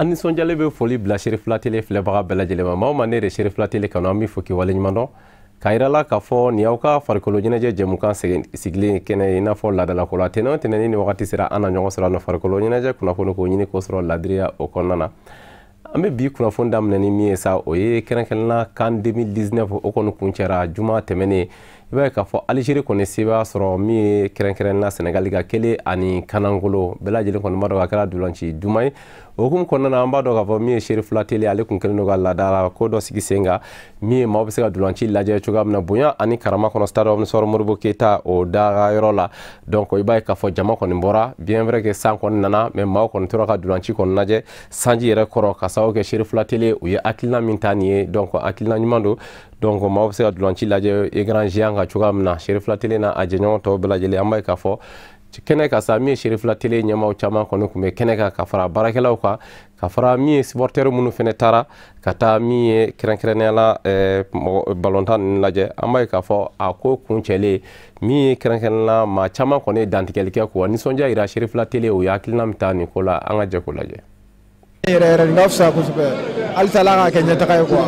Ani sonjale be foli bila Cherif La Télé filɛbaga bɛɛ lajɛlen ma. Maa o maa ne de Cherif La Télé kanu an b'i fo k'i waleɲuman dɔn. K'a yira la k'a fɔ nin y'aw ka farikolo ɲɛnajɛ jɛmukan sigilen kɛnɛ i n'a fɔ laadalako la tɛnɛn o tɛnɛn ni wagati sera an na ɲɔgɔn sɔrɔ an farikolo ɲɛnajɛ kunnafoni k'o ɲini k'o sɔrɔ ladiriya o kɔnɔna na. An bɛ bi kunnafoni daminɛ ni min ye sa o ye kɛrɛnkɛrɛnna CAN 2019 o kɔni kuncɛra juma tɛmɛnen. I b'a ye k'a fɔ Algérie kɔni se b'a sɔrɔ min ye kɛrɛnkɛrɛnna Sénégal ka kelen ani kanangolo bɛɛ lajɛlen kɔni b'a dɔn k'a kɛra dolanci duman ye. O hukumu kɔnɔna na an b'a dɔn k'a fɔ min ye Cherif La Télé ale kun kɛlen don ka laada ko dɔ sigi sen kan min ye maaw bɛ se ka dolanci lajɛ cogoya min na bonya ani karama kɔnɔ stade Omnisports Modibo Keita o daga yɔrɔ la. Donc i b'a ye k'a fɔ jama kɔni bɔra bien vrai que san kɔni nana mais maaw kɔni tora ka dolanci kɔni lajɛ sanji yɛrɛ kɔrɔ ka sababu kɛ Cherif La Télé u ye hakilina min ta nin ye donc hakilina ɲuman don. Donc maaw bɛ se ka dolanci lajɛ écran géant kan cogoya min na Cherif La Télé n'a a jɛɲɔgɔn tɔw bɛɛ lajɛlen an b'a ye k'a fɔ kɛnɛ ka sa min ye Cherif La Télé ɲɛmaaw caman kɔni tun bɛ kɛnɛ kan ka fara baarakɛlaw kan ka fara min ye supporters minnu fɛnɛ taara ka taa min ye kɛrɛnkɛrɛnnenya la balontan ninnu lajɛ an b'a ye k'a fɔ a ko kuncɛlen min ye kɛrɛnkɛrɛnnenya maa caman kɔni ye dantigɛli kɛ k'u nisɔndiya yira Cherif La Télé u ye hakilina min ta nin ko la an ka jɛ k'o lajɛ. Yɛrɛ nin ka fisa kosɛbɛ halisa Ala ka kɛ ɲɛtaga ye quoi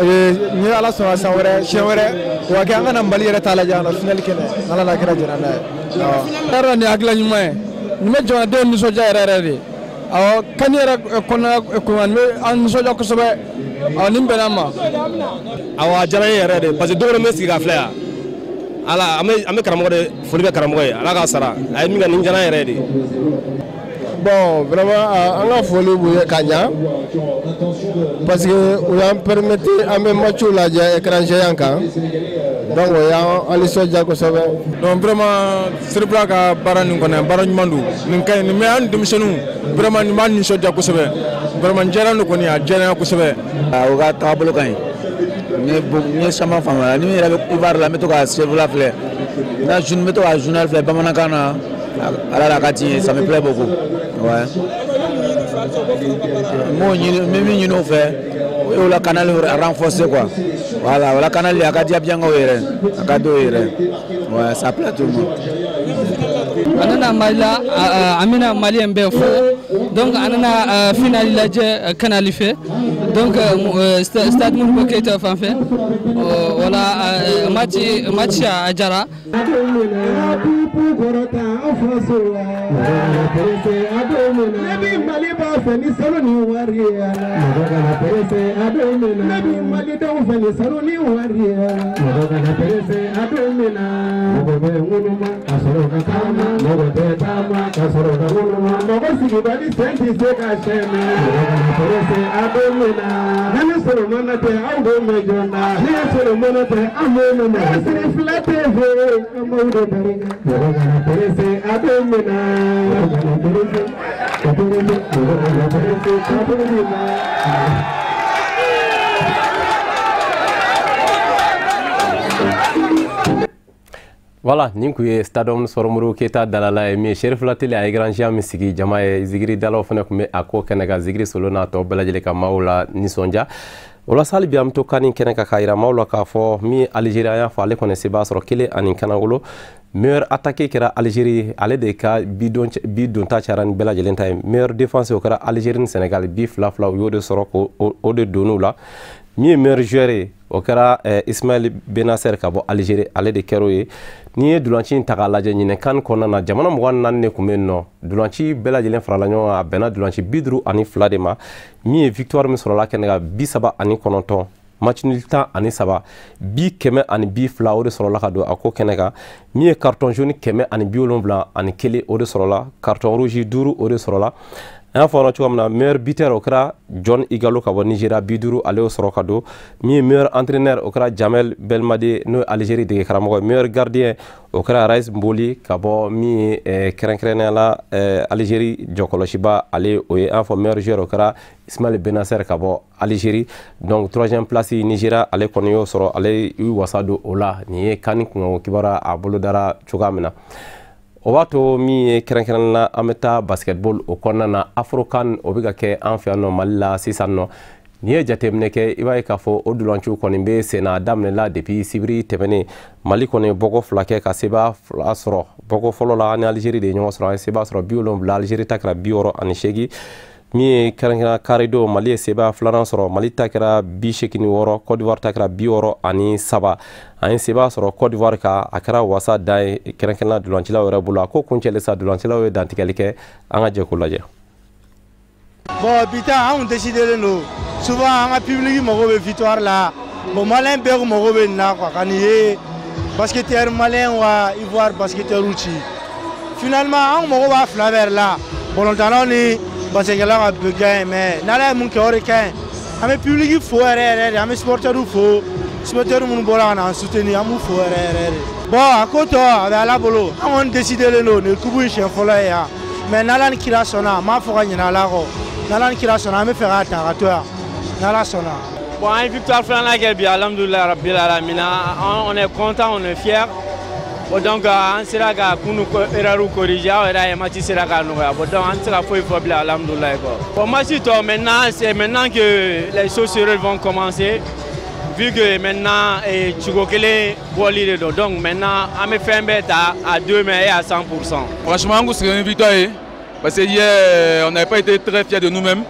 ni Ala sɔnna san wɛrɛ siɲɛ wɛrɛ wa kɛ an ka na Mali yɛrɛ ta lajɛ an na finali kɛnɛ n'Ala n'a kɛra jɛnɛ n'a ye. Yɔrɔ nin hakilina ɲuman ye nin bɛ jamanadenw nisɔndiya yɛrɛ yɛrɛ de awɔ CAN yɛrɛ kɔnɔna kuma nin bɛ an nisɔndiya kosɛbɛ awɔ nin bɛnna an ma. Awɔ a diyara n ye yɛrɛ de parce que dɔw yɛrɛ bɛ sigi ka filɛ yan Ala an bɛ karamɔgɔ de foli bɛ karamɔgɔ ye Ala k'a sara a ye min kɛ nin diyara n yɛrɛ de. Bon vraiment an ka foli b'u ye ka ɲa parce que u y'an permettre an bɛ matchw lajɛ écran géant kan donc o y'an nisɔndiya kosɛbɛ. Donc vraiment Cherif La ka baara nin kɔni baara ɲuman don nin ka ɲi nin bɛ an denmisɛnninw vraiment nin b'an nisɔndiya kosɛbɛ vraiment n diyara n don kɔni a diyara n ye kosɛbɛ. O ka taabolo ka ɲi n ye caman faamuya ni min yɛrɛ bɛ Ivoire la n bɛ to ka Cherif La filɛ n bɛ to ka journal filɛ bamanankan na Ala la ka ti ye ça me plaît beaucoup. Ouais. Moi, même nous fait, on la canal renforcé quoi. Voilà, on la canal il y a qu'à dire bien à cadeau ouais, ça plaît tout le monde. Anana Malila, Amina Mali Mbefo, donc Anana finale la canalifié, donc stade Modibo Keita fan fait, voilà match à Jara. Voilà, nin kun ye stade Omnisports Modibo Keita dalala ye min ye Cherif La Télé a ye grand géant min sigi jama ye zigiri dalaw fana kun bɛ a ko kɛnɛ kan zigiri solo n'a tɔ bɛɛ lajɛlen ka maaw la nisɔndiya o la sa hali bi an bɛ to CAN kɛnɛ kan k'a yira maaw la k'a fɔ min ye Algérie an y'a fɔ ale kɔni se b'a sɔrɔ kelen ani kanagolo meilleur attaqué kɛra Algérie ale de ka bi donta cayara ni bɛɛ lajɛlen ta ye meilleur défense o kɛra Algérie ni Sénégal bi fila u y'o de sɔrɔ k'o de donn'u la min ye meilleur joueur ye o kɛra Ismaël Benasser ka bɔ Algérie ale de kɛr'o ye n'i ye dolanci in ta k'a lajɛ ɲinɛ CAN kɔnɔna na jamana 24 de tun bɛ yen nɔ dolanci bɛɛ lajɛlen farala ɲɔgɔn kan a bɛnna dolanci 52 de ma min ye victoire min sɔrɔla kɛnɛ kan 39 match nul 13 bi 102 o de sɔrɔla ka don a ko kɛnɛ kan min ye carton jaune 171 o de sɔrɔla carton rouge 5 o de sɔrɔla an y'a fɔ aw cogo min na meilleur buteur o kɛra John Igalo ka bɔ Nigeria 50 ale y'o sɔrɔ ka don min ye meilleur entraîneur o kɛra Jamel Belmadi n'o ye Algérie dege karamɔgɔ ye meilleur gardien o kɛra Raïs Mboli ka bɔ min ye kɛrɛnkɛrɛnnenya la Algérie jɔkɔlɔsiba ale o ye an fɔ meilleur joueur o kɛra Ismaël Benasser ka bɔ Algérie donc 3e place Nigeria ale kɔni y'o sɔrɔ ale y'u wasa don o la nin ye CAN kunkanko kibaruya a bolo dara cogoya min na. O b'a to min ye kɛrɛnkɛrɛnnenya an bɛ taa basketball o kɔnɔna na Afrocan o bɛ ka kɛ an fɛ yan nɔ Mali la sisan nɔ n'i ye jateminɛ kɛ i b'a ye k'a fɔ o dolanciw kɔni bɛ sen na daminɛla depuis sibiri tɛmɛnen Mali kɔni bɔko 2 kɛ ka seba 2 sɔrɔ bɔko fɔlɔ la an ni Algérie de ye ɲɔgɔn sɔrɔ an ye seba sɔrɔ 70 Algérie ta kɛra 68 min ye kɛrɛnkɛrɛn karido mali ye seba filanan sɔrɔ mali ta kɛra 86 Côte d'Ivoire ta kɛra 67 an ye seba sɔrɔ Côte d'Ivoire ka a kɛra wasa da ye kɛrɛnkɛrɛnna dolancilaw yɛrɛ bolo a ko kuncɛli sa dolancilaw ye dantigɛli kɛ an ka jɛ k'o lajɛ. Bon bita an décidé no souvent an ka public mago be victoire la bon malin bɛɛ mago be na quoi kan ye basketteur malien wa Ivoire basketteur uti finalement an mago ba fila vers là volontairement ni basketteur a gagné mais nala mun ke ore kan an public fo yɛrɛ an supporter mun bɔra na soutenir an fo yɛrɛ bon a ko to a bɛ ala bolo an décidé no ne kubu chef fɔlɔ ya mais nala ni kira sɔnna ma fɔ ka ɲina la ko nala ni kira sɔnna an bɛ fɛ ka ta ka to yan nala sɔnna. Bon, une victoire flanque bien, alhamdoulilah rabbil alamin. On est content, on est fiers. Bon, donc on sera qu'à nous corriger, on est match sera qu'à nous. Bon, donc on sera faut bien, alhamdoulilah. Bon, moi si toi maintenant, c'est maintenant que les choses sérieuses vont commencer. Vu que maintenant Tchoukoukele Boli donc maintenant on me fait un bet à 2 mais à 100%. Franchement, c'est une victoire parce que hier on n'avait pas été très fiers de nous-mêmes.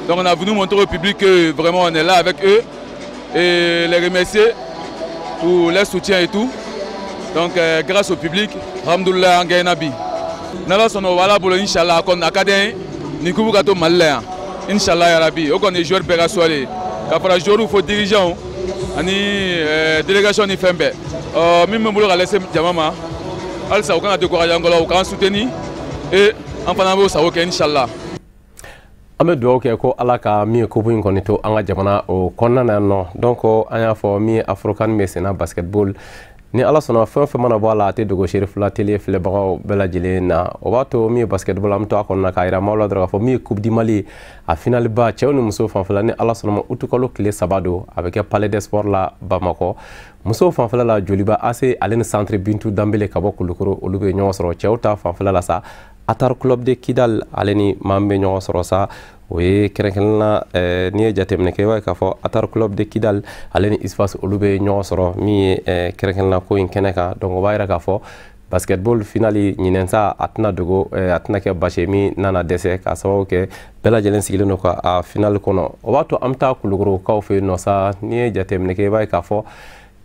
Donc on a voulu montrer au public que vraiment on est là avec eux et les remercier pour leur soutien et tout. Donc grâce au public, alhamdoulilah on gagne nabi. Nala sono wala bolo inshallah kon akadé ni kubu gato malaya. Inshallah ya rabbi. O kon est joueur pera soirée. Ka fara joueur faut dirigeant ani délégation ni fembe. Même bolo ga laisser jamama. Al sa o kan décourager ngolo o kan soutenir et en fanamo sa o ke inshallah. An bɛ dugawu kɛ ko ala ka min ye kubu in kɔni to an ka jamana o kɔnɔna na nɔ donc an y'a fɔ min ye afrokan bɛ senna basketball ni ala sɔnna fɛn o fɛn mana bɔ a la a tɛ dogo Cherif la télé filɛbagaw bɛɛ lajɛlen na o b'a to min ye basketball an bɛ to a kɔnɔna k'a yira maaw la dɔrɔn k'a fɔ min ye coupe du Mali a finale ba cɛw ni musow fanfɛla ni ala sɔnna ma utu kalo tile 3 don a bɛ kɛ palais des sports la Bamakɔ musow fanfɛla la joliba AC ale ni centre Bintu Danbele ka bɔ Kulukoro olu bɛ ɲɔgɔn sɔrɔ cɛw ta fanfɛla la sa Atar Club de Kidal ale ni maa min bɛ ɲɔgɔn sɔrɔ sa o ye kɛrɛnkɛrɛnna n'i ye jateminɛ kɛ i b'a ye k'a fɔ Atar Club de Kidal ale ni Ispas olu bɛ ɲɔgɔn sɔrɔ min ye kɛrɛnkɛrɛnna ko in kɛnɛ kan donc o b'a yira k'a fɔ basketball finali ɲinɛn sa a tɛna dogo a tɛna kɛ basi ye min nana dɛsɛ k'a sababu kɛ bɛɛ lajɛlen sigilen don ka a finali kɔnɔ o b'a to an bɛ taa Kulukorokaw fɛ yen nɔ sa n'i ye jateminɛ kɛ i b'a ye k'a fɔ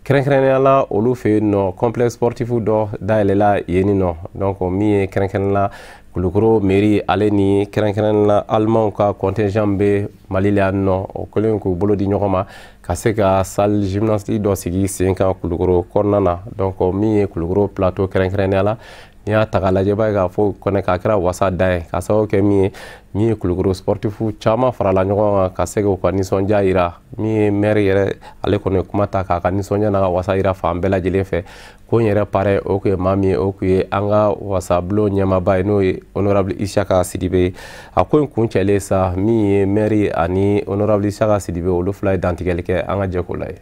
kɛrɛnkɛrɛnnenya olu fɛ yen nɔ complexe sportif dɔ dayɛlɛla yen nɔ donc min ye kɛrɛnkɛrɛnnenya Kulukoro mairie ale ni kɛrɛnkɛrɛnnenya Allemand ka contingent bɛ Mali la yan nɔ o kɛlen k'u bolo di ɲɔgɔn ma ka se ka salle gymnastique dɔ sigi sen kan Kulukoro kɔnɔna na donc min ye Kulukoro plateau kɛrɛnkɛrɛnnenya la n'i y'a ta k'a lajɛ i b'a ye k'a fɔ kɔnɛ k'a kɛra wasa da ye k'a sababu kɛ min ye Kulukoro sportifu caman farala ɲɔgɔn kan ka se k'u ka nisɔndiya yira min ye maire yɛrɛ ale kɔni ye kuma ta k'a ka nisɔndiya n'a ka wasa yira fan bɛɛ lajɛlen fɛ ko in yɛrɛ pare o kun ye maa min ye o kun ye an ka wasabulon ɲɛmaaba ye n'o ye honorable Isaka Sidibe a ko in kun cɛlen sa min ye maire ani honorable Isaka Sidibe olu fila ye dantigɛli kɛ an ka jɛ k'o lajɛ.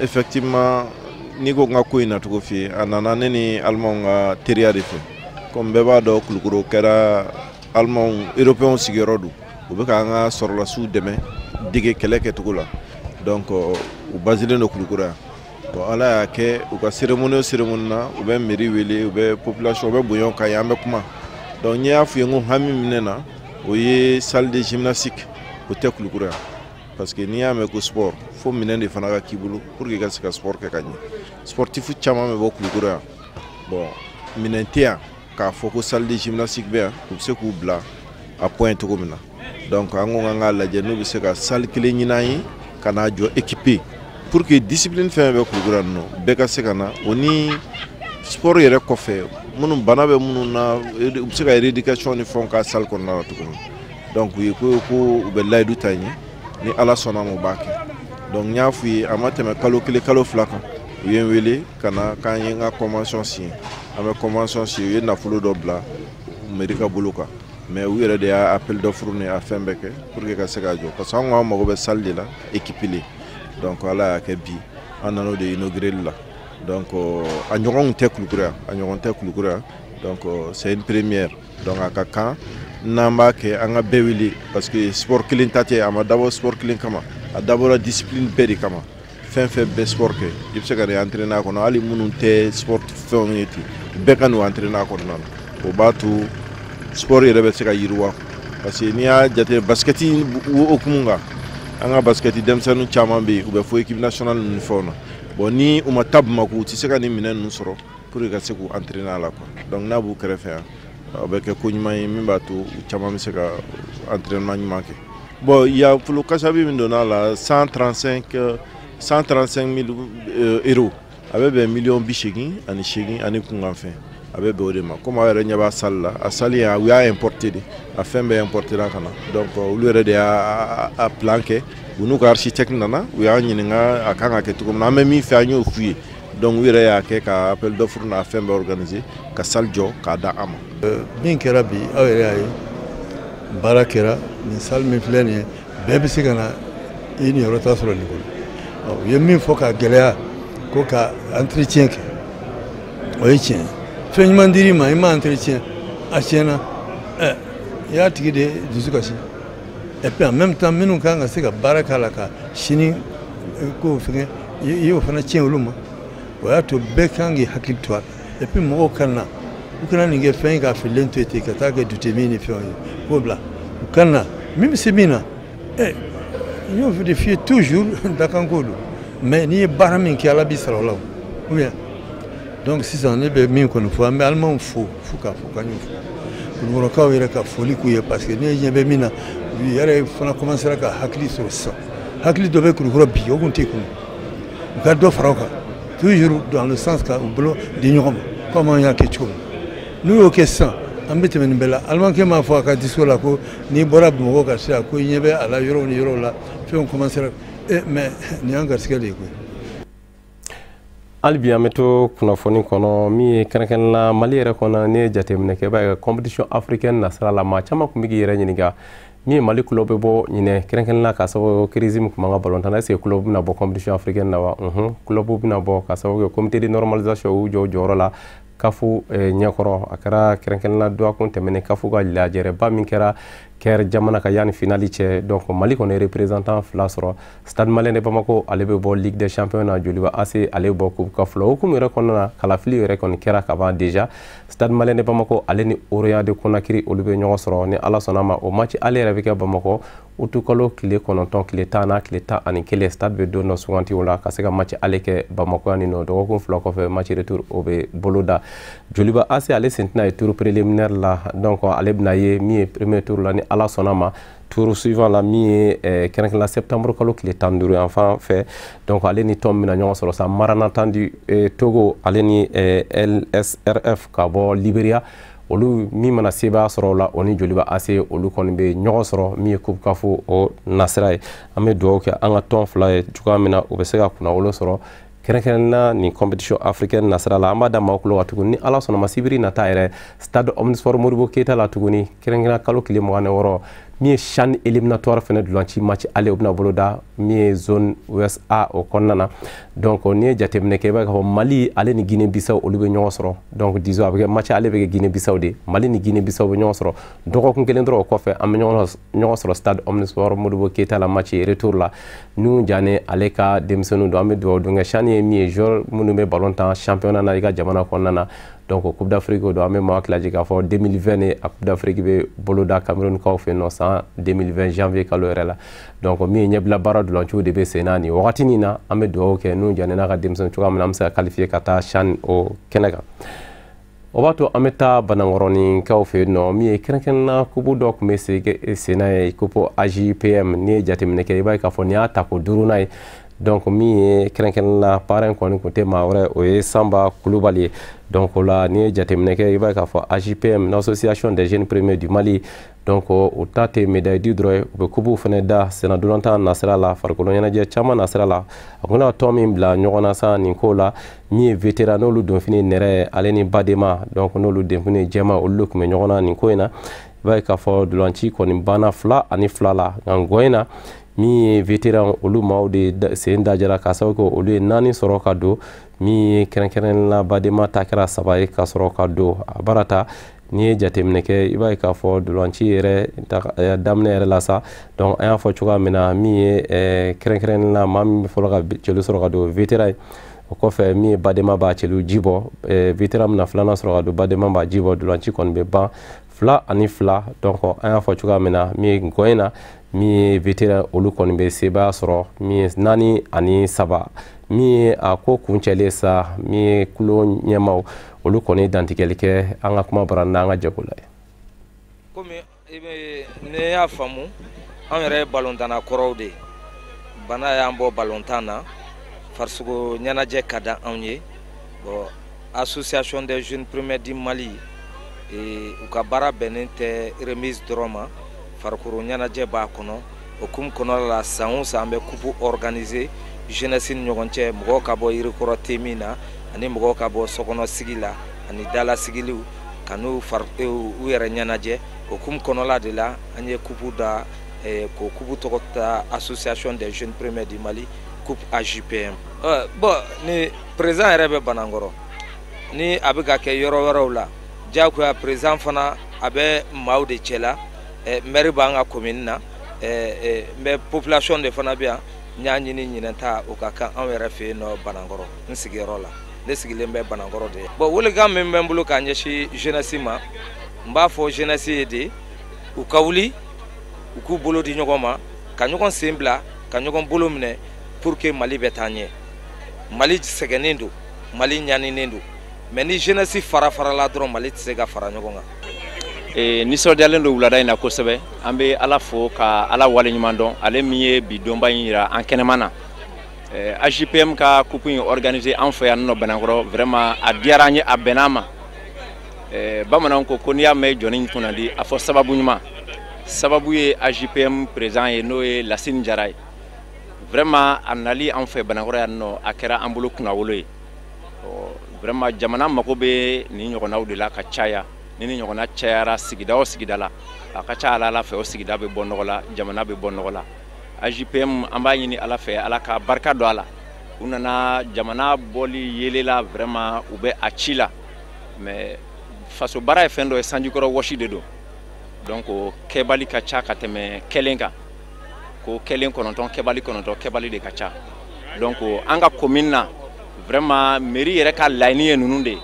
Effectivement ni ko nka ko in na cogo fi a nana ne ni Allemand ka teriya de fɛ comme bɛɛ b'a dɔn Kulukoro kɛra Allemand européen sigiyɔrɔ don u bɛ k'an ka sɔrɔlasiw dɛmɛ dege kɛlɛ kɛcogo la donc u basilen don Kulukoro yan bon ala y'a kɛ u ka cérémonie o cérémonie na u bɛ mairie wele u bɛ population u bɛ bonya ka ye an bɛ kuma donc n y'a f'i ye n ko hami minɛ na o ye salle de gymnastique o tɛ Kulukoro yan parce que n'i y'a mɛn ko sport fo minɛn de fana ka k'i bolo pour que i ka se ka sport kɛ ka ɲɛ sportif caman bɛ bɔ Kulukoro yan bon minɛn tɛ yan k'a fɔ ko salle de gymnastique bɛ yan u bɛ se k'u bila a point cogo min na donc an ko k'an k'a lajɛ n'u bɛ se ka salle kelen ɲini an ye ka n'a jɔ équipé pour que discipline fɛn bɛ Kulukoro yan nɔ bɛɛ ka se ka na o ni sport yɛrɛ kɔfɛ minnu bana bɛ minnu na u bɛ se ka éducation ni fɛnw k'a salle kɔnɔna la cogo min donc u ye ko u bɛ layidu ta ɲɛ ni ala sɔnna ma b'a kɛ donc n y'a f'u ye a ma tɛmɛ kalo kelen kalo fila kan u ye n wele ka na k'an ye n ka convention signé an bɛ convention signé u ye nafolo dɔ bila mairie ka bolo kan mais u yɛrɛ de y'a appel d'offre ni a fɛn bɛɛ kɛ pour que ka se ka jɔ parce que an ko an mago bɛ salle de la équipé donc ala y'a kɛ bi an nan'o de inauguré la donc a ɲɔgɔnw tɛ Kulukoro yan a ɲɔgɔn tɛ Kulukoro yan donc c'est une première donc a ka kan n'an b'a kɛ an ka bɛɛ wele parce que sport kelen ta tɛ a ma dabɔ sport kelen kama a dabɔra discipline bɛɛ de kama fɛn fɛn bɛ sport kɛ i bɛ se ka nin entraîner a kɔnɔ hali minnu tɛ sport fɛnw ye ten bɛɛ ka n'u entraîner a kɔnɔna na o b'a to sport yɛrɛ bɛ se ka yiriwa parce que n'i y'a jate basketi okumu kan an ka basketi denmisɛnninw caman bɛ yen u bɛ fɔ équipe nationale ninnu fɛnw na bon ni u ma taa Bamako u tɛ se ka nin minɛn ninnu sɔrɔ pour que ka se k'u entraîner a la quoi donc n'a b'u kɛrɛfɛ yan a bɛ kɛ ko ɲuman ye min b'a to u caman bɛ se ka entraînement ɲuman kɛ bon il y a Folo Kasabi min donna a la 135 000 euros a bɛ bɛn $88,000 ani kunkanfɛn a bɛ bɛn o de ma comme aw yɛrɛ ɲɛ b'a salle la a salle yan u y'a importé de a fɛn bɛɛ importé la ka na donc olu yɛrɛ de y'a plan kɛ u n'u ka architecte nana u y'a ɲininka a kan ka kɛ cogo min na an bɛ min fɛ an y'o f'u ye donc u yɛrɛ y'a kɛ ka appel d'offre n'a fɛn bɛɛ organiser ka salle jɔ k'a da an ma. Min kɛra bi aw yɛrɛ y'a ye baara kɛra nin salle min filɛ nin ye bɛɛ bɛ se ka na i niyɔrɔ ta sɔrɔ nin kɔnɔ u ye min fɔ ka gɛlɛya ko ka entretien kɛ o ye tiɲɛ fɛn ɲuman dir'i ma i ma entretien a tiɲɛna i y'a tigi de dusu kasi et puis en même temps minnu kan ka se ka baara k'a la ka sini ko fɛngɛ i y'o fana tiɲɛ olu ma o y'a to bɛɛ kan k'i hakili to a la et puis mɔgɔw ka na u kana nin kɛ fɛn ye k'a fililen to ten ka taa kɛ dutemi ni fɛnw ye k'o bila u ka na min bɛ se min na n y'o de f'i ye toujours dakanko don mais n'i ye baara min kɛ ala b'i sara o la ou bien donc sisan ne bɛ min kɔni fɔ an bɛ alimanw fo fo k'a fɔ k'an y'o fɔ kulukɔrɔkaw yɛrɛ ka foli k'u ye parce que ne ɲɛ bɛ min na u yɛrɛ fana commencera ka hakili sɔrɔ sisan hakili dɔ bɛ kulukɔrɔ bi o tun tɛ kun u ka dɔ fara o kan toujours dans le sens ka u bolo di ɲɔgɔn ma comme an y'a kɛ cogo min n'u y'o kɛ sisan an bɛ tɛmɛ nin bɛɛ la alimankɛ m'a fɔ a ka discours la ko n'i bɔra Bamakɔ ka se yan ko i ɲɛ bɛ a la yɔrɔw ni yɔrɔw la fɛnw commencera mais nin y'an garisɛgɛ de ye koyi. hali bi an bɛ to kunnafoni kɔnɔ min ye kɛrɛnkɛrɛnnenya Mali yɛrɛ kɔnɔ n'i ye jateminɛ kɛ i b'a ye compétition africaine nasira la maa caman tun bɛ k'i yɛrɛ ɲininka min ye Mali club bɛ bɔ ɲinɛ kɛrɛnkɛrɛnnenya ka sababu kɛ crise min tun b'an ka balontan na est-ce que club bɛna bɔ compétition africaine na wa club bɛna bɔ ka sababu kɛ comité de normalisation y'u jɔ o jɔyɔrɔ la kafu ɲɛkɔrɔ a kɛra kɛrɛnkɛrɛnnenya dɔgɔkun tɛmɛnen kafu ka lajɛrɛba min kɛra kɛr jamana ka yani finali cɛ donc Mali kɔni représentant fila sɔrɔ Stade Malien de Bamako ale bɛ bɔ Ligue des Champions na Joliba AC ale bɛ bɔ Coupe ka fila hukumu yɛrɛ kɔnɔna na kalafili yɛrɛ kɔni kɛra ka ban déjà Stade Malien de Bamako ale ni Oroya de Conakry olu bɛ ɲɔgɔn sɔrɔ ni Ala sɔnna ma o match ale yɛrɛ bɛ kɛ Bamako utukalo tile 9 tile 10 na tile 11 Stade bɛ don dɔ suganti o la ka se ka match ale kɛ Bamako yan nɔ dɔgɔkun fila kɔfɛ match retour o bɛ boloda Joliba AC ale sen tɛna ye tour préliminaire la donc ale bɛna ye min ye premier tour la ni Ala sɔnna ma tour suivant la min ye kɛrɛnkɛrɛnnenya septembre kalo tile 15 yan fan fɛ donc ale ni tɔn bɛna ɲɔgɔn sɔrɔ sa Maranathan du Togo ale ni LSRF ka bɔ Liberia olu min mana sebaya sɔrɔ o la o ni Joliba AC olu kɔni bɛ ɲɔgɔn sɔrɔ min ye coupe kafo o nasira ye an bɛ dugawu kɛ an ka tɔn fila ye cogoya min na u bɛ se ka kunnawolo sɔrɔ kɛrɛnkɛrɛnnenya nin compétition africaine nasira la an b'a da maaw kulo kan tuguni ni Ala sɔnna ma sibiri nata yɛrɛ stade Omnisport Modibo Keita la tuguni kɛrɛnkɛrɛnnenya kalo tile 26 min ye CHAN éliminatoire fɛnɛ dulanci match ale o bɛna boloda min ye zone ouest A o kɔnɔna na donc n'i ye jateminɛ kɛ i b'a ye k'a fɔ Mali ale ni Guinée Bissau olu bɛ ɲɔgɔn sɔrɔ donc disons a bɛ kɛ match ale bɛ kɛ Guinée Bissau de Mali ni Guinée Bissau bɛ ɲɔgɔn sɔrɔ dɔgɔkun kelen dɔrɔn o kɔfɛ an bɛ ɲɔgɔn sɔrɔ stade Omnisport Modibo Keita la match retour la Nuhu Jane ale ka denmisɛnninw don an bɛ dugawu don kɛ CHAN ye min ye joueur minnu bɛ ballon tan championnat na i ka jamana kɔnɔna na donc Coupe d'Afrique don an bɛ maa kilaji k'a fɔ 2020 ni a Coupe d'Afrique bɛ boloda Cameroun kaw fɛ yen nɔ san 2020 janvier kalo yɛrɛ la donc min ye ɲɛbila baara dulanciw de bɛ sen na nin wagati nin na an bɛ dugawu kɛ Nuhu Jane n'a ka denmisɛnnin cogoya min na an bɛ se ka qualifier ka taa CHAN o kɛnɛ kan o b'a to an bɛ taa Banankɔrɔninkaw fɛ yen nɔ min ye kɛrɛnkɛrɛnnenya coupe dɔ tun bɛ sen na ye coupe AJPM n'i ye jateminɛ kɛ i b'a ye k'a fɔ nin y'a ta ko 5nan ye donc min ye kɛrɛnkɛrɛnnenya parrain kɔni tun tɛ maa wɛrɛ o ye Samba Kulubali ye donc o la n'i ye jateminɛ kɛ i b'a ye k'a fɔ AJPM l'association des jeunes premiers du Mali donc o ta tɛ médaille di dɔrɔn ye u bɛ kupuw fana da sennadolantan nasira la farikolo ɲɛnajɛ caman nasira la a kun bɛna tɔn min bila ɲɔgɔn na sa nin ko la min ye vétéran n'olu donfini nɛrɛ ale ni Badema donc n'olu donfini jɛma olu de tun bɛ ɲɔgɔn na nin ko in na i b'a ye k'a fɔ dolanci kɔni banna 2-2 la nka ngɔ in na min ye vétéran olu maaw de sen dajara k'a sababu kɛ olu ye 4 sɔrɔ ka don min ye kɛrɛnkɛrɛnnenya Badema ta kɛra 3 ye ka sɔrɔ ka don a baara ta n'i ye jateminɛ kɛ i b'a ye k'a fɔ dolanci yɛrɛ daminɛ yɛrɛ la sa donc an y'a fɔ cogoya min na min ye kɛrɛnkɛrɛnnenya maa min fɔlɔ ka joli sɔrɔ ka don vétéran ye o kɔfɛ min ye Badema b'a cɛlu Djibɔ vétéran min na filanan sɔrɔ ka don Badema b'a Djibɔ dolanci kɔni bɛ ban 2-2 donc an y'a fɔ cogoya min na min ye Ngɔyin na min ye vétéran olu kɔni bɛ sebaya sɔrɔ min ye 4-3 min ye a ko kuncɛlen sa min ye kulo ɲɛmaw olu kɔni dantigɛli kɛ an ka kuma bara n'an ka jɛko la ye. Komi ne y'a faamu an yɛrɛ ye balontanna kɔrɔw de bana y'an bɔ balontan na farisogo ɲɛnajɛ ka da anw ye bon association des jeunes premiers du Mali u ka baara bɛnnen tɛ remise dɔrɔn ma farikolo ɲɛnajɛ b'a kɔnɔ o kum kɔnɔ la san o san an bɛ coupe organiser jeunesse ni ɲɔgɔn cɛ mɔgɔw ka bɔ yirikɔrɔ te min na ani mɔgɔw ka bɔ sokɔnɔ sigi la ani dala sigiliw ka n'u u yɛrɛ ɲɛnajɛ o kum kɔnɔla de la an ye coupe da ko coupe tɔgɔ ta association des jeunes premiers du Mali coupe AJPM bon ni président yɛrɛ bɛ Banankɔrɔ ni a bɛ ka kɛ yɔrɔ wɛrɛw la jagoya président fana a bɛ maaw de cɛla maire b'an ka commune na mais population de fana bɛ yan n y'a ɲini ɲinɛn o ka kan anw yɛrɛ fɛ yen nɔ Banankɔrɔ n sigiyɔrɔ la ne sigilen bɛ Banankɔrɔ de bon welekan min bɛ n bolo k'a ɲɛsin jeunesse ma n b'a fɔ jeunesse ye de u ka wuli u k'u bolo di ɲɔgɔn ma ka ɲɔgɔn sen bila ka ɲɔgɔn bolo minɛ pour que Mali bɛ taa ɲɛ Mali sɛgɛnnen don Mali ɲaninen don mais ni jeunesse fara-farala dɔrɔn Mali tɛ se ka fara ɲɔgɔn kan. Nisɔndiyalen don wulada in na kosɛbɛ an bɛ Ala fo ka Ala waleɲuman dɔn ale min ye bi donba in jira an kɛnɛma na AJPM ka coupe in organiser an fɛ yan nɔ Banankɔrɔ vraiment a diyara an ye a bɛnna an ma bamananw ko n'i y'a mɛn jɔnni kunna di a fɔ sababu ɲuman sababu ye AJPM président ye n'o ye Lasine Jara ye vraiment a nali an fɛ Banankɔrɔ yan nɔ a kɛra an bolo kunnawolo ye vraiment jamana mago bɛ nin ɲɔgɔnnaw de la ka caya ni ɲɔgɔnna cayara sigida o sigida la a ka ca Ala fɛ o sigida bɛ bɔ nɔgɔ la jamana bɛ bɔ nɔgɔ la AJPM an b'a ɲini Ala fɛ Ala ka barika don a la u nana jamana bɔli yelela vraiment u bɛ a ci la mais faso baara ye fɛn dɔ ye sanjikɔrɔ wɔsi de don donc kɛbali ka ca ka tɛmɛ kɛlen kan ko kɛlen kɔnɔntɔn kɛbali kɔnɔntɔn kɛbali de ka ca donc an ka commune na vraiment mairie yɛrɛ ka laɲini ye ninnu de ye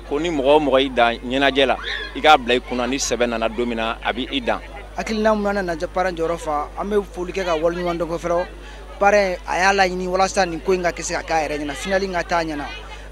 ko ni mɔgɔ o mɔgɔ y'i dan ɲɛnajɛ la i k'a bila i kunna ni sɛbɛn nana don min na a bɛ i dan. hakilina mun nana parrain jɔyɔrɔ fa an bɛ foli kɛ ka waleɲuman dɔn fɛrɛ parrain a y'a laɲini walasa nin ko in ka kɛ se ka k'a yɛrɛ ɲɛna finali ka taa ɲɛna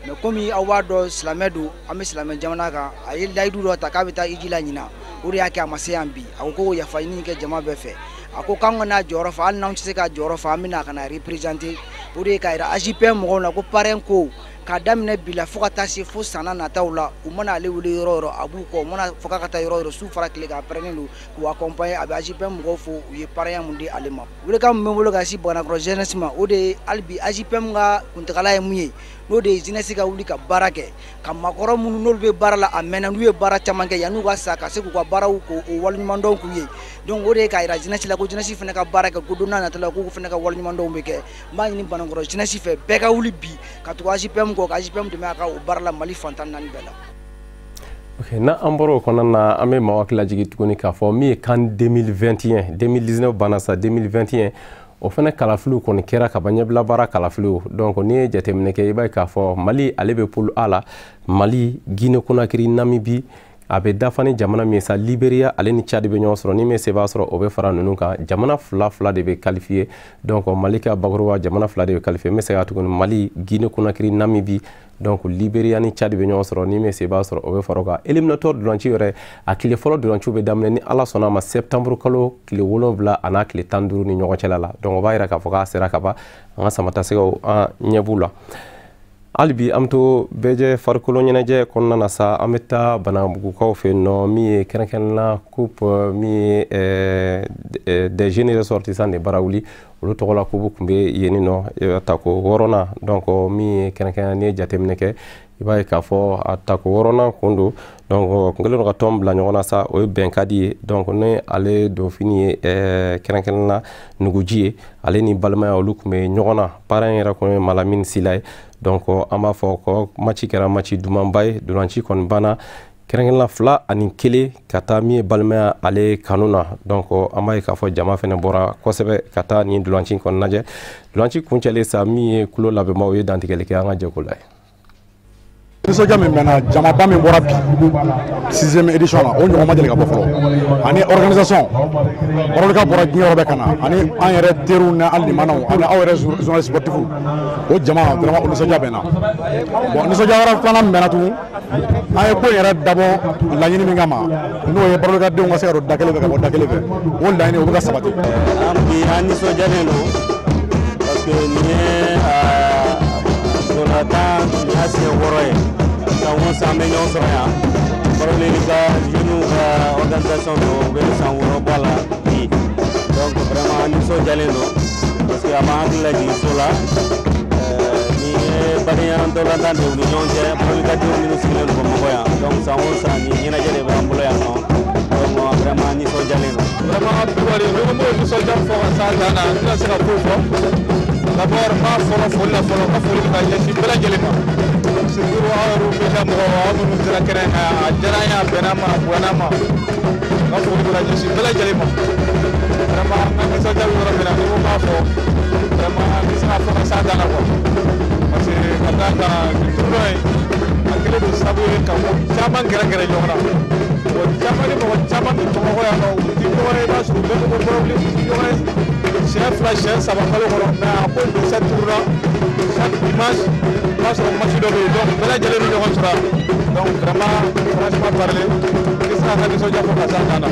mais komi aw b'a dɔn silamɛ don an bɛ silamɛ jamana kan a ye layidu dɔ ta k'a bɛ taa hiji la ɲina o de y'a kɛ a ma se yan bi a ko ko yafa ɲini kɛ jama bɛɛ fɛ a ko k'an ka n'a jɔyɔrɔ fa hali n'anw tɛ se ka jɔyɔrɔ fa an bɛ na ka na représenter o de ye k'a jira AJPM mɔgɔw la ko parrain ko k'a daminɛ bi la fo ka taa se fo san nataw la u mana ale wele yɔrɔ o yɔrɔ a b'u kɔ u mana fɔ k'a ka taa yɔrɔ o yɔrɔ su fara tile k'a pɛrɛnnen don k'u accompagner a bɛ AJPM mɔgɔw fo u ye parrain mun di ale ma welekan min bɛ n bolo ka sin Banankɔrɔ jeunesse ma o de ye hali bi AJPM ka kuntagala ye mun ye n'o de ye jeunesse ka wuli ka baara kɛ ka maakɔrɔ minnu n'olu bɛ baara la a mɛnna n'u ye baara caman kɛ yan'u ka sa ka se k'u ka baaraw ko o waleɲuman dɔn k'u ye donc o de ye k'a jira jeunesse la ko jeunesse fana ka baara kɛ ko don n'a nata la k'u fana ka waleɲuman dɔnw bɛ kɛ n b'a ɲini Banankɔrɔ jeunesse fɛ bɛɛ ka wuli bi ka tugu AJPM kɔ ka AJPM dɛmɛ a ka o baara la Mali fantan naani bɛɛ la. Ok, na an bɔra o kɔnɔna na an bɛ maaw hakili lajigi tuguni k'a fɔ min ye CAN 2021 2019 banna sa 2021 o fana kalafiliw kɔni kɛra ka ban ɲɛbila baara kalafiliw donc n'i ye jateminɛ kɛ i b'a ye k'a fɔ Mali ale bɛ poule A la Mali Guinée Conakry Namibie a bɛ dafa ni jamana min sa Libéria ale ni Tchad bɛ ɲɔgɔn sɔrɔ ni min se b'a sɔrɔ o bɛ fara ninnu kan jamana fila de bɛ qualifié donc Mali ka bakuruba jamana fila de bɛ qualifié n bɛ segin a tuguni Mali Guinée Conakry Namibie donc Libéria ni Tchad bɛ ɲɔgɔn sɔrɔ ni min se b'a sɔrɔ o bɛ fara o kan éliminatoire dolanci yɛrɛ a tile fɔlɔ dolanciw bɛ daminɛ ni Ala sɔnna a ma septembre kalo tile 7 a n'a tile 15 ni ɲɔgɔn cɛla la donc o b'a jira k'a fɔ k'a sera ka ban an ka samatasɛgɛw an ɲɛ b'u la. hali bi an bɛ to bɛɛ farikolo ɲɛnajɛ kɔnɔna na sa an bɛ taa Banabugukaw fɛ yen nɔ min ye kɛrɛnkɛrɛnnenya coupe min ye des jeunes ressortissants de Barawuli olu tɔgɔ la coupe tun bɛ yen nɔ tako 6nan donc min ye kɛrɛnkɛrɛnnenya n'i ye jateminɛ kɛ i b'a ye k'a fɔ a tako 6nan kun don donc kun kɛlen don ka tɔn bila ɲɔgɔn na sa o ye bɛn ka di ye donc ni ale donfini ye kɛrɛnkɛrɛnnenya Nuguji ye ale ni balimaya olu tun bɛ ɲɔgɔn na parrain yɛrɛ kun ye Malamine Sila ye donc an b'a fɔ ko match kɛra match dumanba ye dolanci kɔni banna kɛrɛnkɛrɛnla 2 ani 1 ka taa min ye balimaya ale kanu na donc an b'a ye k'a fɔ jama fɛnɛ bɔra kosɛbɛ ka taa nin dolanci kɔnɔ lajɛ dolanci kuncɛlen sa min ye kulo labɛnbaw ye dantigɛli kɛ an ka jɛko la ye. Nisɔndiya min bɛnna jamaba min bɔra bi 6e édition la o ɲɔgɔn ma deli ka bɔ fɔlɔ ani organisation Barolika bɔra diɲɛ yɔrɔ bɛɛ ka na ani an yɛrɛ teriw ni an limanaw ani aw yɛrɛ journaliste sportifs o jama vraiment o nisɔndiya bɛnna bon nisɔndiya wɛrɛ filanan min bɛnna tugun an ye ko in yɛrɛ dabɔ laɲini min kama n'o ye Barolikadenw ka se ka don da kelen fɛ ka bɔ da kelen fɛ o laɲini o bɛ ka sabati. An nisɔndiyalen don parce que nin ye Jonathan nin y'a siɲɛ 6 ye san o san an bɛ ɲɔgɔn sɔrɔ yan Barolika jeunes ka organisation don u bɛ san 6 bɔ a la bi donc vraiment an nisɔndiyalen don parce que a ma hakili lajigin so la nin ye badenya ntolantan de u ni ɲɔgɔn cɛ Barolikadenw minnu sigilen don Bamakɔ yan donc san o san nin ɲɛnajɛ de b'an bolo yan nɔ donc vraiment an nisɔndiyalen don. Vraiment Bikori ne ko n b'o nisɔndiya fɔ ka s'a dan na n tɛna se ka foyi fɔ d'abord n b'a fɔlɔ foli la fɔlɔ n ka foli bɛ ka ɲɛsin bɛɛ lajɛlen ma. Surtout aw yɛrɛ media mɔgɔw aw minnu sera kɛnɛ kan a diyara n ye a bɛnna n ma a bonyana n ma n ka foli bɛ ka ɲɛsin bɛɛ lajɛlen ma vraiment n ka nisɔndiya bɛ yɔrɔ min na ni ko n b'a fɔ vraiment n tɛ se k'a fɔ ka s'a dan na quoi parce que ka d'a kan nin tournoi in a kɛlen don sababu ye ka mɔgɔ caman gɛrɛgɛrɛ ɲɔgɔn na bon caman ni mɔgɔ caman bɛ Bamakɔ yan nɔ u tɛ ɲɔgɔn ye i b'a sɔrɔ u bɛɛ bɛ bɔ Bɔrɔbili u tɛ ɲɔgɔn ye siɲɛ 2 siɲɛ 3 kalo kɔnɔ mais a ko de cette tour là chaque dimanche i b'a sɔrɔ match dɔ bɛ yen donc bɛɛ lajɛlen bɛ ɲɔgɔn sɔrɔ donc vraiment franchement parler n tɛ se k'a ka nisɔndiya fɔ ka s'a dan na.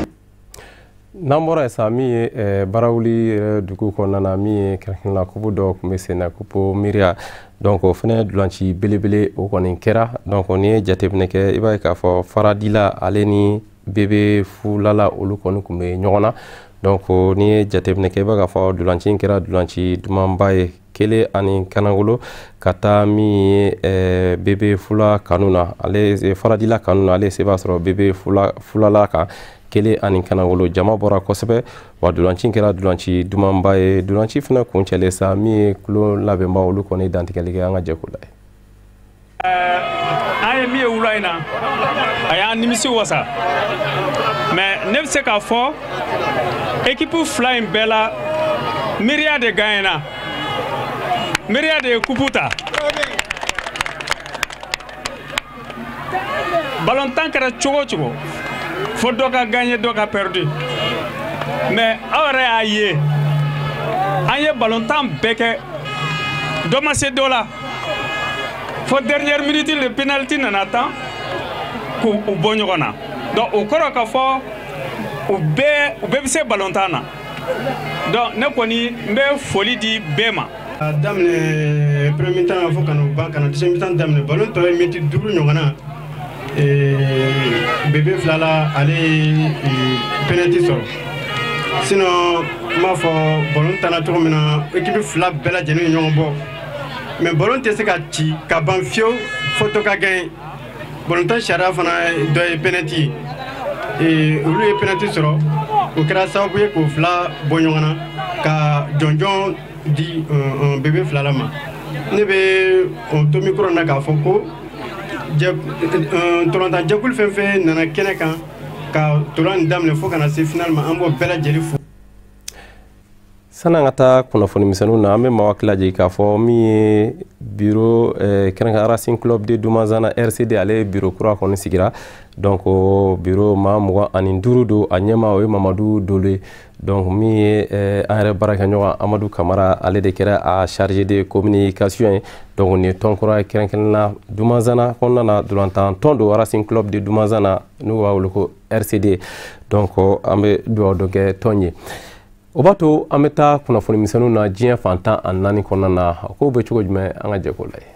N'an bɔra yen sa min ye barawuli yɛrɛ dugu kɔnɔna na min ye kɛrɛnkɛrɛnna kupu dɔ tun bɛ sen na kupu miiriya donc o fana dolanci belebele o kɔni kɛra donc n'i ye jateminɛ kɛ i b'a ye k'a fɔ Faradila ale ni Bebe Fulala olu kɔni tun bɛ ɲɔgɔn na donc n'i ye jateminɛ kɛ i b'a k'a fɔ dolanci in kɛra dolanci dumanba ye 1 ani Kanangolo ka taa min ye Bebe Fula kanu na ale Faradila kanu na ale se b'a sɔrɔ Bebe Fulala kan 1 ani Kanangolo jama bɔra kosɛbɛ wa dolanci kɛra dolanci dumanba ye dolanci fana kuncɛlen sa min ye kulo labɛnbaw olu kɔni dantigɛli kɛ an ka jɛko la ye. An ye min ye wula in na a y'an nimisi wasa mais ne bɛ se k'a fɔ équipe 2 in bɛɛ la miiriya de gagnera miiriya de ye coupe ta ballon-tan kɛra cogo o cogo fo dɔ ka gagné dɔ ka perdu mais aw yɛrɛ y'a ye an ye ballon-tan bɛɛ kɛ dɔ ma se dɔ la fo dernière minute le penalty nana tan k'u bɔ ɲɔgɔn na donc o kɔrɔ ka fɔ u bɛɛ bɛ se ballon-tan na donc ne kɔni n bɛ foli di bɛɛ ma. A daminɛ premier temps fo ka n'o ban ka na deuxième temps daminɛ ballon tɔ ye minute 5 ɲɔgɔn na Bebe Fulala ale penalty sɔrɔ sinon n b'a fɔ ballon tanna cogo min na équipe 2 bɛɛ lajɛlen ye ɲɔgɔn bɔ mais ballon tɛ se ka ci ka ban fiyewu fo dɔ ka gagné ballon tan sariya fana dɔ ye penalty ye olu ye penalty sɔrɔ o kɛra sababu ye k'o 2 bɔ ɲɔgɔn na ka jɔnjɔn di Bebe Fulala ma ne bɛ o to micro na k'a fɔ ko tolantan jɛkulu fɛn fɛn nana kɛnɛ kan ka tolan daminɛ fo kana se final ma an b'o bɛɛ lajɛlen fo. San'an ka taa kunnafoni misɛnninw na an bɛ maa hakili lajigin k'a fɔ min ye bureau kɛrɛnkɛrɛn Racing Club de Dumazana RCD ale ye bureau kura kɔni sigira donc bureau maa 25 don a ɲɛmaa o ye Mamadu Dole donc min ye an yɛrɛ baarakɛɲɔgɔn Amadu Kamara ale de kɛra a chargé de communication ye donc nin ye tɔn kura ye kɛrɛnkɛrɛnna Dumazana kɔnɔna na dolantan tɔn don Racing Club de Dumazana n'u b'a wele ko RCD donc an bɛ dugawu dɔ kɛ tɔn ye. O b'a to an bɛ taa kunnafoni misɛnninw na diɲɛ fan 14 kɔnɔna na a kow bɛ cogo jumɛn an ka jɛko la ye.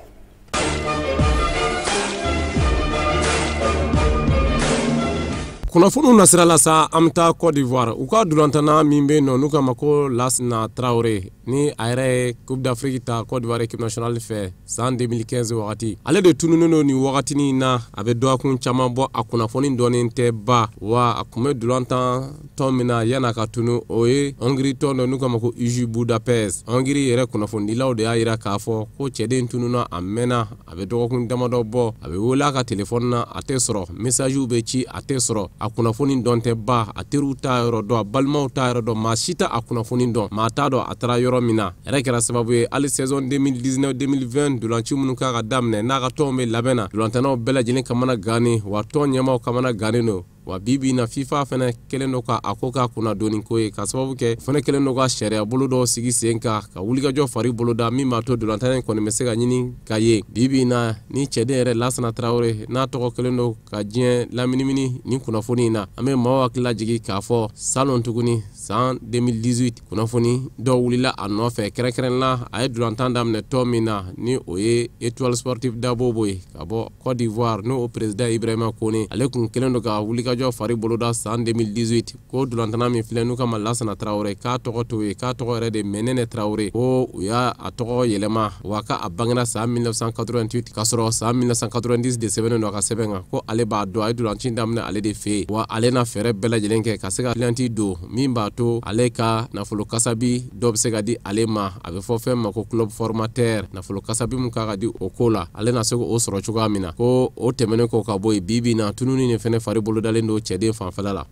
Kunnafoniw nasira la sa an bɛ taa Côte d'Ivoire u ka dolantanna min bɛ yen nɔ n'u k'a ma ko Lasna Traoré ni a yɛrɛ ye Coupe d'Afrique ta Côte d'Ivoire équipe nationale fɛ san 2015 wagati ale de tununen don ni wagatinin na a bɛ dɔgɔkun caman bɔ a kunnafoni dɔɔnin tɛ ba wa a kun bɛ dolantan tɔn min na yan'a ka tunu o ye Hongrie tɔn dɔ n'u k'a ma ko UJ Budapest. Hongrie yɛrɛ kunnafonidilaw de y'a yira k'a fɔ ko cɛden tununa a mɛnna a bɛ dɔgɔkun damadɔ bɔ a bɛ wele a ka telefɔni na a tɛ sɔrɔ messagew bɛ ci a tɛ sɔrɔ a kunnafoni dɔn tɛ ba a teriw t'a yɔrɔ dɔn a balimaw t'a yɔrɔ dɔn maa si t'a a kunnafoni dɔn maa t'a dɔn a taara yɔrɔ min na yɛrɛ kɛra sababu ye hali saison 2019-2020 dolanci minnu kan ka daminɛ n'a ka tɔnw bɛ labɛn na dolantannanw bɛɛ lajɛlen kamana gannen wa tɔn ɲɛmaw kamana gannen don wa bibi na FIFA fana kelen do ka a ko k'a kunna doni ko ye ka sababu kɛ fana kelen do ka sariya bolo dɔ sigi sen kan ka wulikajɔ fari bolo da min b'a to dolantanna kɔni bɛ se ka ɲini ka ye bibi na ni cɛden yɛrɛ Lassana Traoré n'a tɔgɔ kelen do ka diɲɛ laminimini ni kunnafoni in na an bɛ maaw hakili lajigi k'a fɔ salon tuguni san 2018 kunnafoni dɔ wulila a nɔfɛ kɛrɛnkɛrɛnla a ye dolantan daminɛ tɔn min na ni o ye Étoile Sportive Dabobo ye ka bɔ Côte d'Ivoire n'o président Ibrahima Kone ale kun kelen do ka wulikajɔ fari boloda san 2018 ko dolantanna min filɛ n'u kama Lassana Traoré k'a tɔgɔ to ye k'a tɔgɔ yɛrɛ de Menene Traoré ko u y'a a tɔgɔ yɛlɛma wa ka a bangena san 1988 k'a sɔrɔ san 1990 de sɛbɛnnen do a ka sɛbɛn kan ko ale b'a dɔn a ye dolanci daminɛ ale de fɛ wa ale na fɛɛrɛ bɛɛ lajɛlen kɛ ka se ka clienti don min b'a to ale ka nafolo kasabi dɔ bɛ se ka di ale ma a bɛ fɔ fɛn ma ko club formateur nafolo kasabi mun ka di o ko la ale na se k'o sɔrɔ cogoya min na ko o tɛmɛnen kɔ ka bɔ yen bibi na tununi ni fɛnɛ fari bolodalen do cɛden fanfɛla la.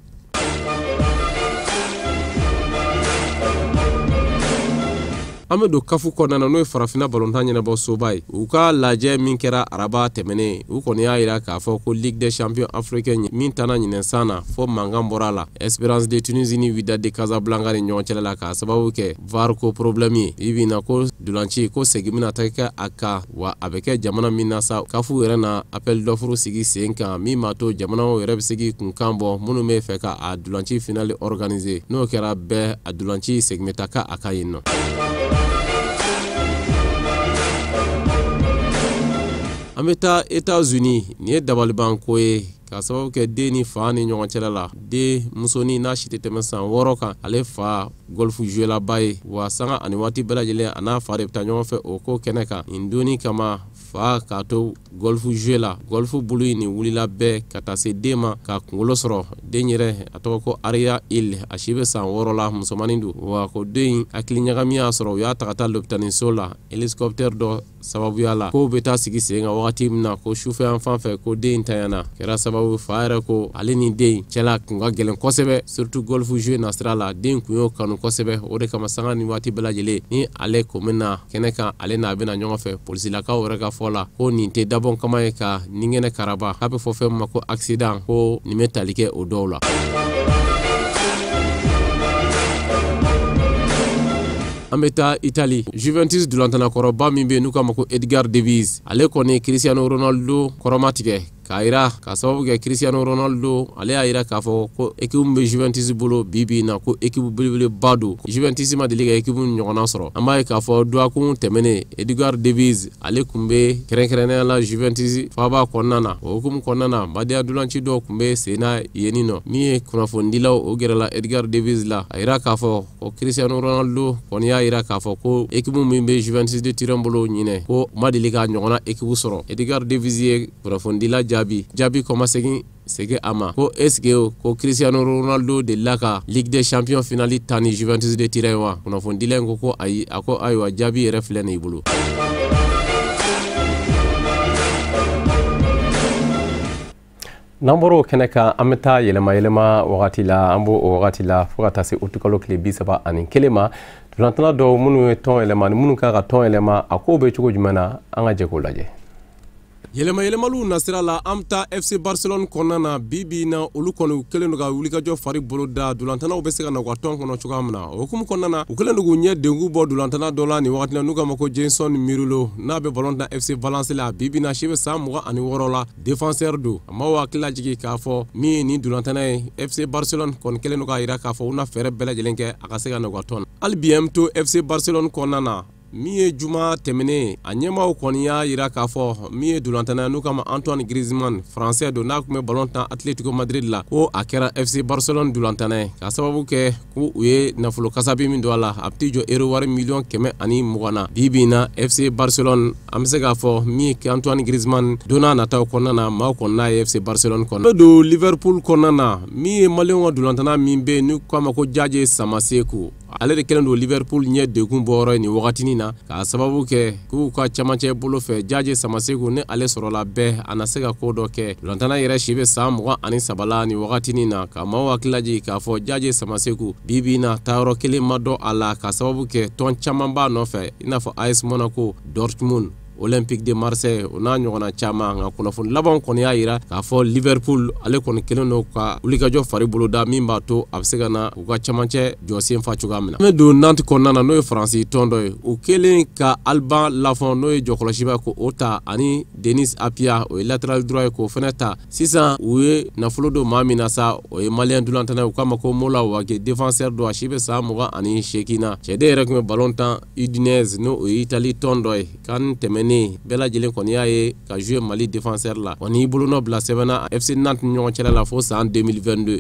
an bɛ don kafu kɔnɔna na n'o ye farafinna balontan ɲɛnabɔ soba ye u ka lajɛ min kɛra araba tɛmɛnen u kɔni y'a yira k'a fɔ ko Ligue des champions africains min tana ɲinɛ san na fo mankan bɔra la Espérance de Tunisie ni Wydad de Casablanca ni ɲɔgɔn cɛla la k'a sababu kɛ VAR ko problème ye bibi na ko dolanci ko segin bɛna ta kɛ a kan wa a bɛ kɛ jamana min na sa kafu yɛrɛ na appel d'offre sigi sen kan min b'a to jamanaw yɛrɛ bɛ se k'i kunkan bɔ minnu bɛ fɛ ka a dolanci finale organiser n'o kɛra bɛɛ a dolanci segin bɛ ta ka a kan yen nɔ. An bɛ taa États-Unis ni ye dabalibanko ye ka sababu kɛ den ni fa ni ɲɔgɔn cɛla la den musonin n'a si tɛ tɛmɛ san 6 kan ale fa golf jouelaba ye wa sanga ani waati bɛɛ lajɛlen a n'a fa de bɛ taa ɲɔgɔn fɛ o ko kɛnɛ kan nin donni kama fa k'a to golf jouer la golf bulu in nin wulila bɛɛ ka taa se den ma ka kunkolo sɔrɔ den yɛrɛ a tɔgɔ ko Aria Hill a si bɛ san 6 la musomanin don wa ko den hakili ɲagami y'a sɔrɔ u y'a ta ka taa lopitaniso la hélicoptère dɔ sababuya la ko bɛ taa sigi sen kan wagati min na ko sufɛ yan fan fɛ ko den tanyana kɛra sababu fa yɛrɛ ko ale ni den cɛla kun ka gɛlɛn kosɛbɛ surtout golf jouer na sira la den kun y'o kanu kosɛbɛ o de kama sanga ni waati bɛɛ lajɛlen ni ale ko min na kɛnɛ kan ale n'a bɛna ɲɔgɔn fɛ polisilakaw yɛrɛ ka fɔ la ko nin tɛ dabɔn kama ye ka ninkɛnɛ karaba k'a bɛ fɔ fɛn min ma ko accident ko nin bɛ tali kɛ o dɔw la. An bɛ taa Italie Juventus dolantannakɔrɔba min bɛ yen n'u k'a ma ko Edgar Davies ale kɔni Cristiano Ronaldo kɔrɔma tigɛ k'a yira k'a sababu kɛ Cristiano Ronaldo ale y'a yira k'a fɔ ko équipe min bɛ Juventus bolo bi na ko équipe belebeleba don Juventus ma deli ka équipe ɲɔgɔnna sɔrɔ an b'a ye k'a fɔ duwakun tɛmɛnen Edgar Davies ale kun bɛ kɛrɛnkɛrɛnnenya la Juventus faaba kɔnɔna na o hukumu kɔnɔna na badenya dolanci dɔw kun bɛ sen na yen nɔ min ye kunnafonidilaw o gɛrɛla Edgar Davies la a yira k'a fɔ ko Cristiano Ronaldo kɔni y'a yira k'a fɔ ko équipe min bɛ Juventus de Turin bolo ɲinɛ ko ma deli ka ɲɔgɔnna équipe sɔrɔ Edgar Davies ye kunnafonidila jaabi kɔma segin a ma ko est-ce ko Cristiano Ronaldo delila ka Ligue des champions finale ta ni Juventus de Turin wa kunnafonidila in ko ayi a ko ayiwa jaabi yɛrɛ filɛ nin i bolo. N'an bɔr'o kɛnɛ kan an bɛ taa yɛlɛma wagati la an b'o wagati la fo ka taa se août kalo tile 31 ma dolantanna dɔw minnu ye tɔn yɛlɛma ni minnu kan ka tɔn yɛlɛma a ko bɛ cogo jumɛn na an ka jɛ k'o lajɛ. yɛlɛmayɛlɛmaliw nasira la an bɛ taa FC Barcelone kɔnɔna na bi na olu kɔni u kɛlen do ka wulikajɔ fari bolo da dolantannaw bɛ se ka na u ka tɔn kɔnɔ cogoya min na o hukumu kɔnɔna na u kɛlen do k'u ɲɛ dengu bɔ dolantanna dɔ la nin wagati la n'u k'a ma ko Jason Mirulo n'a bɛ ballon tan FC Valence la bi na si bɛ san 26 la défenseur don a m'aw hakili lajigi k'a fɔ min ye nin dolantanna ye FC Barcelone kɔni kɛlen do k'a yira k'a fɔ u na fɛɛrɛ bɛɛ lajɛlen kɛ a ka se ka na u ka tɔn na hali bi an bɛ to FC Barcelone kɔnɔna na min ye juma tɛmɛnen a ɲɛmaw kɔni y'a yira k'a fɔ min ye dolantana n'u kama Antoine Griezmann français don n'a kun bɛ ballon tan Atletico Madrid la ko a kɛra FC Barcelone dolantana ye k'a sababu kɛ ko u ye nafolo kasabi min don a la a bɛ t'i jɔ euro wari miliyɔn 120 na bi na FC Barcelone an bɛ se k'a fɔ min ye Antoine Griezmann donna nataw kɔnɔna na maaw kɔni n'a ye FC Barcelone kɔnɔ don Liverpool kɔnɔna na min ye maliyɛnw ka dolantana min bɛ yen n'u k'a ma ko Jaje Samaseku ale de kɛlen don Liverpool ɲɛ degun bɔyɔrɔ ye nin wagatinin na k'a sababu kɛ k'u ka camancɛ bolo fɛ Jaje Samaseku ni ale sɔrɔla bɛɛ a na se ka ko dɔ kɛ dolantana yɛrɛ si bɛ san 23 la nin wagatinin na ka maaw hakili lajigi k'a fɔ Jaje Samaseku bi na taayɔrɔ kelen ma dɔ a la k'a sababu kɛ tɔn caman b'a nɔfɛ i n'a fɔ AS Monaco, Dortmund, Olympique de Marseille o n'a ɲɔgɔnna caman nka kunnafoni laban kɔni y'a yira k'a fɔ Liverpool ale kɔni kelen don ka wulikajɔ fari boloda min b'a to a bɛ se ka na u ka camancɛ jɔ sen fa cogoya min na. An bɛ don Nantes kɔnɔna na n'o ye Faransi tɔn dɔ ye u kelen ka Alban Lafont n'o ye jɔkɔlɔsiba ko o ta ani Denis Apia o ye latéral droit ye k'o fɛnɛ ta sisan u ye nafolo don maa min na sa o ye maliyɛn dolantana u k'a ma ko Mola Wage défenseur don a si bɛ san 28 na cɛden yɛrɛ tun bɛ ballon tan Udinese n'o o ye Italie tɔn dɔ ye kan tɛmɛnen bɛɛ lajɛlen kɔni y'a ye ka jouer Mali défenseur la wa n'i bolonɔ bila sɛbɛnna FC Nantes ni ɲɔgɔn cɛla la fo san 2022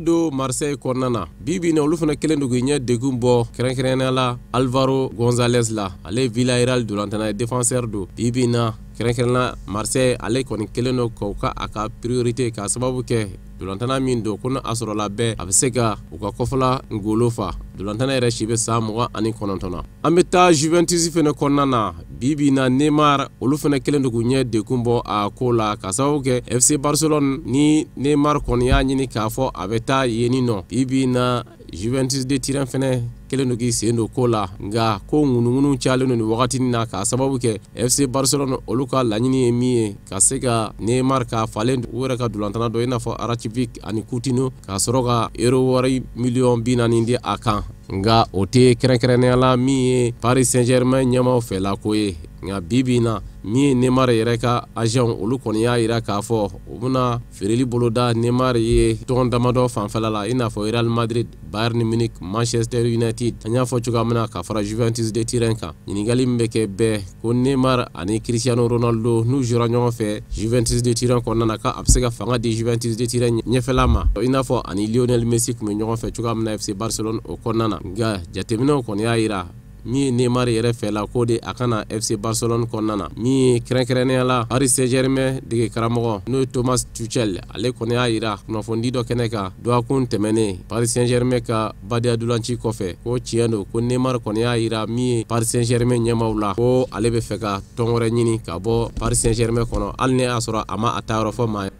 do Marseille kɔnɔna na bi na olu fana kelen don k'i ɲɛ degun bɔ kɛrɛnkɛrɛnnenya la Alvaro Gonzalez la ale ye Villarreal dolantana ye défenseur don bi na kɛrɛnkɛrɛnnenya Marseille ale kɔni kelen don k'u ka a ka priorité k'a sababu kɛ dolantana min don ko n'a sɔrɔla bɛɛ a bɛ se ka u ka kɔfɛla ngolo fa dolantana yɛrɛ si bɛ san 29 na an bɛ taa Juventus fana kɔnɔna na bi na Neymar olu fana kelen don k'u ɲɛ degun bɔ a ko la k'a sababu kɛ FC Barcelone ni Neymar kɔni y'a ɲini k'a fɔ a bɛ taa yeni nɔ bi na Juventus de Turin fana kelen don k'i sen don ko la nka ko ŋunuŋunu cayalen don nin wagatinin na k'a sababu kɛ FC Barcelone olu ka laɲini ye min ye ka se ka Neymar ka falen u yɛrɛ ka dolantana dɔ i n'a fɔ Arachivic ani Coutinho k'a sɔrɔ ka euro wari miliyɔn 40 di a kan nka o tɛ kɛrɛnkɛrɛnnenya la min ye Paris Saint-Germain ɲɛmaw fɛla ko ye nka bi na min ye Neymar yɛrɛ ka agent olu kɔni y'a yira k'a fɔ u bɛna feereli boloda Neymar ye tɔgɔ damadɔ fanfɛla la i n'a fɔ Real Madrid, Bayern Munich, Manchester United an y'a fɔ cogoya min na ka fara Juventus de Turin kan ɲininkali min bɛ kɛ bɛɛ ko Neymar ani Cristiano Ronaldo n'u jouera ɲɔgɔn fɛ Juventus de Turin kɔnɔna na ka a bɛ se ka fanga di Juventus de Turin ɲɛfɛla ma i n'a fɔ ani Lionel Messi tun bɛ ɲɔgɔn fɛ cogoya min na FC Barcelone o kɔnɔna na nka jateminɛw kɔni y'a yira min ye Neymar yɛrɛ fɛla ko de a kana FC Barcelone kɔnɔna na min ye kɛrɛnkɛrɛnnenya la Paris Saint-Germain dege karamɔgɔ n'o ye Thomas Tuchel ale kɔni y'a yira kunnafoni dɔ kɛnɛ kan dɔgɔkun tɛmɛnen Paris Saint-Germain ka badeya dolanci kɔfɛ ko tiɲɛ don ko Neymar kɔni y'a yira min ye Paris Saint-Germain ɲɛmaw la ko ale bɛ fɛ ka tɔn wɛrɛ ɲini ka bɔ Paris Saint-Germain kɔnɔ hali ne y'a sɔrɔ a ma a taayɔrɔ fɔ maa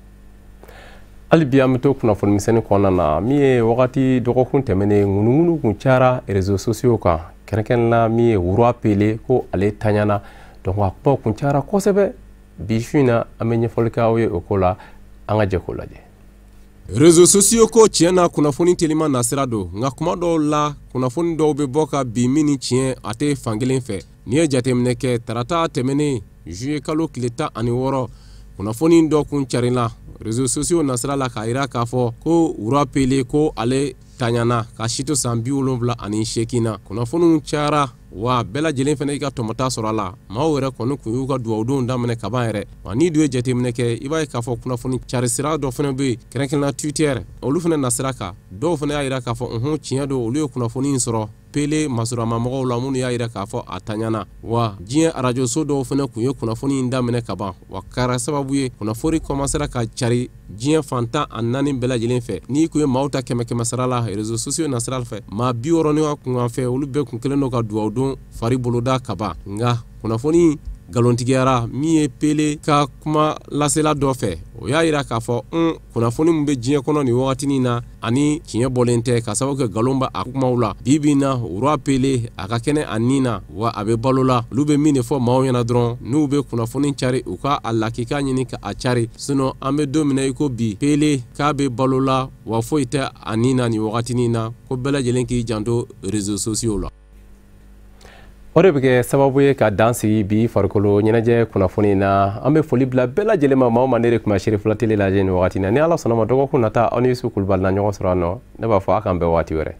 hali bi an bɛ to kunnafoni misɛnnin kɔnɔna na min ye wagati dɔgɔkun tɛmɛnen ŋunuŋunu kun cayara réseaux sociaux kan kɛrɛnkɛrɛnnenya min ye Roi Pelé ko ale taɲana donc a kuma kun cayara kosɛbɛ bi su in na an bɛ ɲɛfɔli kɛ aw ye o ko la an ka jɛ k'o lajɛ réseaux sociaux ko tiɲɛ na kunnafoni telima nasira don nka kuma dɔw la kunnafoni dɔw bɛ bɔ ka bin min ni tiɲɛ a tɛ fankelen fɛ n'i ye jateminɛ kɛ tarata tɛmɛnen juillet kalo tile 16 kunnafoni dɔ kun carila réseaux sociaux nasira la k'a yira k'a fɔ ko Roi Pelé ko ale taɲana ka si to san 78 na kunnafoniw cayara wa bɛɛ lajɛlen fana i ka tɔmɔta sɔrɔ a la maaw yɛrɛ kɔni kun y'u ka duwawudenw daminɛ kaban yɛrɛ wa n'i dun ye jateminɛ kɛ i b'a ye k'a fɔ kunnafoni cari sira dɔ fana bɛ yen kɛrɛnkɛrɛnnenya Twitter olu fana nasira kan dɔw fana y'a yira k'a fɔ tiɲɛ don olu ye kunnafoni in sɔrɔ Pelé masurama mɔgɔw la minnu y'a yira k'a fɔ a taɲana wa diɲɛ arajoso dɔw fana kun ye kunnafoni in daminɛ kaban wa kɛra sababu ye kunnafoni kɔmasera ka cari diɲɛ fantan a 4 bɛɛ lajɛlen fɛ n'i kun ye maaw ta 100 sara la réseaux sociaux nasira fɛ maa 60 ka kunkan fɛ olu bɛɛ kun kelen don ka duwawudon fari boloda kaban nka kunnafoni galontigiyara min ye Pelé ka kuma lasela dɔ fɛ o y'a yira k'a fɔ kunnafoni min bɛ diɲɛ kɔnɔ nin wagatinin na ani tiɲɛ bɔlen tɛ ka sababu kɛ galon bɛ a kumaw la bi na Roi Pelé a ka kɛnɛ a nin na wa a bɛ balo la olu bɛ min de fɔ maaw ɲɛna dɔrɔn n'u bɛ kunnafoni cari u ka a lakika ɲini ka a cari sinon an bɛ don min na i ko bi Pelé k'a bɛ balo la wa foyi tɛ a nin na nin wagatinin na ko bɛɛ lajɛlen k'i janto réseaux sociaux la o de bɛ kɛ sababu ye ka dan sigi bi farikolo ɲɛnajɛ kunnafoni na an bɛ foli bila bɛɛ lajɛlen ma maa o maa ne de tun bɛ Sherif Lateli lajɛ nin wagati na ni Ala sɔnna ma dɔgɔkun nata aw ni Yusu Kulubali na ɲɔgɔn sɔrɔ yan nɔ ne b'a fɔ a k'an bɛn waati wɛrɛ